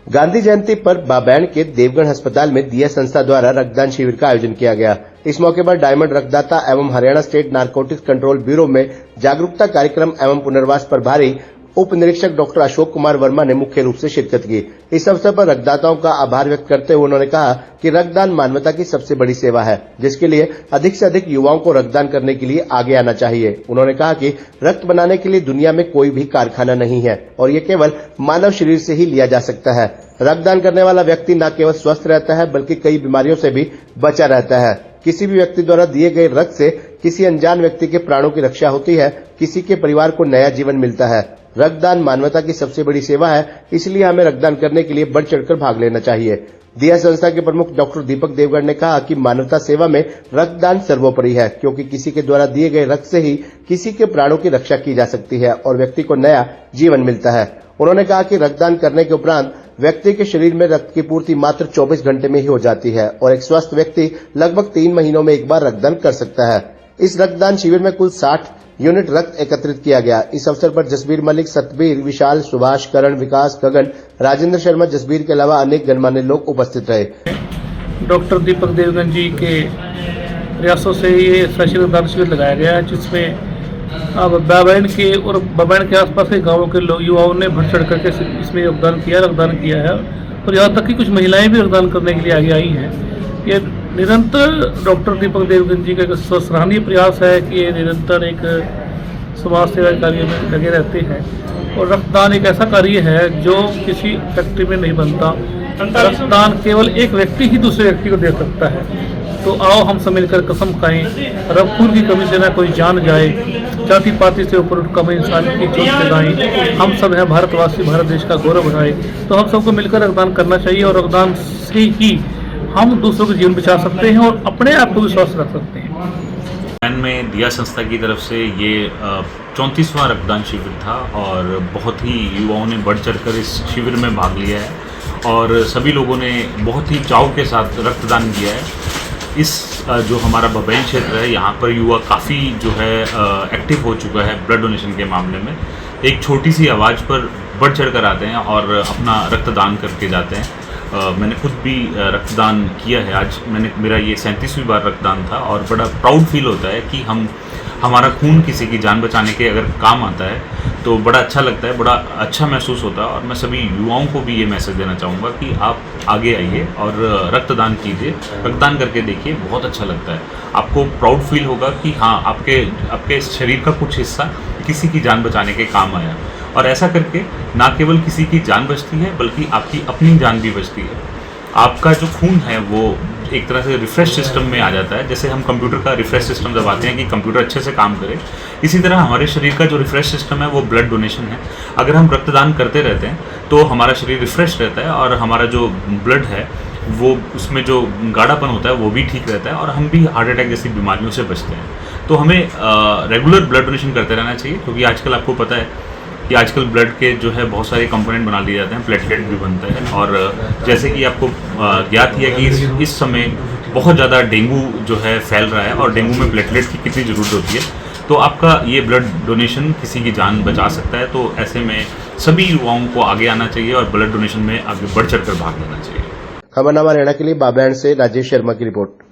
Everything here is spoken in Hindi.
गांधी जयंती पर बाबैन के देवगढ़ अस्पताल में दिया संस्था द्वारा रक्तदान शिविर का आयोजन किया गया। इस मौके पर डायमंड रक्तदाता एवं Haryana state narcotics control bureau में जागरूकता कार्यक्रम एवं पुनर्वास प्रभारी उप निरीक्षक डॉक्टर अशोक कुमार वर्मा ने मुख्य रूप से शिरकत की। इस अवसर पर रक्तदाताओं का आभार व्यक्त करते हुए उन्होंने कहा कि रक्तदान मानवता की सबसे बड़ी सेवा है, जिसके लिए अधिक से अधिक युवाओं को रक्तदान करने के लिए आगे आना चाहिए। उन्होंने कहा कि रक्त बनाने के लिए दुनिया में कोई भी कारखाना नहीं है और ये केवल मानव शरीर से ही लिया जा सकता है। रक्तदान करने वाला व्यक्ति न केवल स्वस्थ रहता है बल्कि कई बीमारियों से भी बचा रहता है। किसी भी व्यक्ति द्वारा दिए गए रक्त से किसी अनजान व्यक्ति के प्राणों की रक्षा होती है, किसी के परिवार को नया जीवन मिलता है। रक्तदान मानवता की सबसे बड़ी सेवा है, इसलिए हमें रक्तदान करने के लिए बढ़ चढ़कर भाग लेना चाहिए। दिया संस्था के प्रमुख डॉक्टर दीपक देवगढ़ ने कहा कि मानवता सेवा में रक्तदान सर्वोपरि है, क्योंकि किसी के द्वारा दिए गए रक्त से ही किसी के प्राणों की रक्षा की जा सकती है और व्यक्ति को नया जीवन मिलता है। उन्होंने कहा कि रक्तदान करने के उपरांत व्यक्ति के शरीर में रक्त की पूर्ति मात्र 24 घंटे में ही हो जाती है और एक स्वस्थ व्यक्ति लगभग 3 महीनों में एक बार रक्तदान कर सकता है। इस रक्तदान शिविर में कुल 60 यूनिट रक्त एकत्रित किया गया। इस अवसर पर जसबीर मलिक, सतबीर, विशाल, सुभाष, करण, विकास, गगन, राजेंद्र शर्मा, जसबीर के अलावा अनेक गणमान्य लोग उपस्थित रहे। डॉक्टर दीपक देवगन जी के प्रयासों से ये स्पेशल रक्तदान शिविर लगाया गया है, जिसमें अब बाबैन के और बाबैन के आसपास के गांवों के लोग युवाओं ने बढ़ चढ़ करके इसमें रक्तदान किया है और यहाँ तक कि कुछ महिलाएं भी रक्तदान करने के लिए आगे आई हैं। ये निरंतर डॉक्टर दीपक देवगन जी का एक सराहनीय प्रयास है कि ये निरंतर एक समाज सेवा कार्य में लगे रहते हैं और रक्तदान एक ऐसा कार्य है जो किसी फैक्ट्री में नहीं बनता। रक्तदान केवल एक व्यक्ति ही दूसरे व्यक्ति को दे सकता है। तो आओ हम सब मिलकर कसम खाएं, रक्त खून की कमी से ना कोई जान जाए, जाति पाति से ऊपर उठकर इंसान की चोट लगाएं। हम सब हैं भारतवासी, भारत देश का गौरव बढ़ाए। तो हम सबको मिलकर रक्तदान करना चाहिए और रक्तदान से ही हम दूसरों के जीवन बचा सकते हैं और अपने आप को भी स्वस्थ रख सकते हैं। में दिया संस्था की तरफ से ये 34वां रक्तदान शिविर था और बहुत ही युवाओं ने बढ़ चढ़कर इस शिविर में भाग लिया है और सभी लोगों ने बहुत ही चाव के साथ रक्तदान किया है। इस जो हमारा बाबैन क्षेत्र है, यहाँ पर युवा काफ़ी जो है एक्टिव हो चुका है ब्लड डोनेशन के मामले में। एक छोटी सी आवाज़ पर बढ़ चढ़ कर आते हैं और अपना रक्तदान करके जाते हैं। मैंने खुद भी रक्तदान किया है। आज मेरा ये 37वीं बार रक्तदान था और बड़ा प्राउड फील होता है कि हमारा खून किसी की जान बचाने के अगर काम आता है तो बड़ा अच्छा लगता है, बड़ा अच्छा महसूस होता है। और मैं सभी युवाओं को भी ये मैसेज देना चाहूँगा कि आप आगे आइए और रक्तदान कीजिए, रक्तदान करके देखिए, बहुत अच्छा लगता है। आपको प्राउड फील होगा कि हाँ, आपके शरीर का कुछ हिस्सा किसी की जान बचाने के काम आया और ऐसा करके ना केवल किसी की जान बचती है बल्कि आपकी अपनी जान भी बचती है। आपका जो खून है वो एक तरह से रिफ्रेश सिस्टम में आ जाता है। जैसे हम कंप्यूटर का रिफ्रेश सिस्टम दबाते हैं कि कंप्यूटर अच्छे से काम करे, इसी तरह हमारे शरीर का जो रिफ्रेश सिस्टम है वो ब्लड डोनेशन है। अगर हम रक्तदान करते रहते हैं तो हमारा शरीर रिफ्रेश रहता है और हमारा जो ब्लड है वो उसमें जो गाढ़ापन होता है वो भी ठीक रहता है और हम भी हार्ट अटैक जैसी बीमारियों से बचते हैं। तो हमें रेगुलर ब्लड डोनेशन करते रहना चाहिए, क्योंकि आजकल आपको पता है कि आजकल ब्लड के जो है बहुत सारे कंपोनेंट बना लिए जाते हैं, प्लेटलेट भी बनता है। और जैसे कि आपको ज्ञात ही है कि इस समय बहुत ज़्यादा डेंगू जो है फैल रहा है और डेंगू में प्लेटलेट्स की कितनी ज़रूरत होती है। तो आपका ये ब्लड डोनेशन किसी की जान बचा सकता है। तो ऐसे में सभी युवाओं को आगे आना चाहिए और ब्लड डोनेशन में आगे बढ़ चढ़ कर भाग लेना चाहिए। खबरनामा हरियाणा के लिए बाबैन से राजेश शर्मा की रिपोर्ट।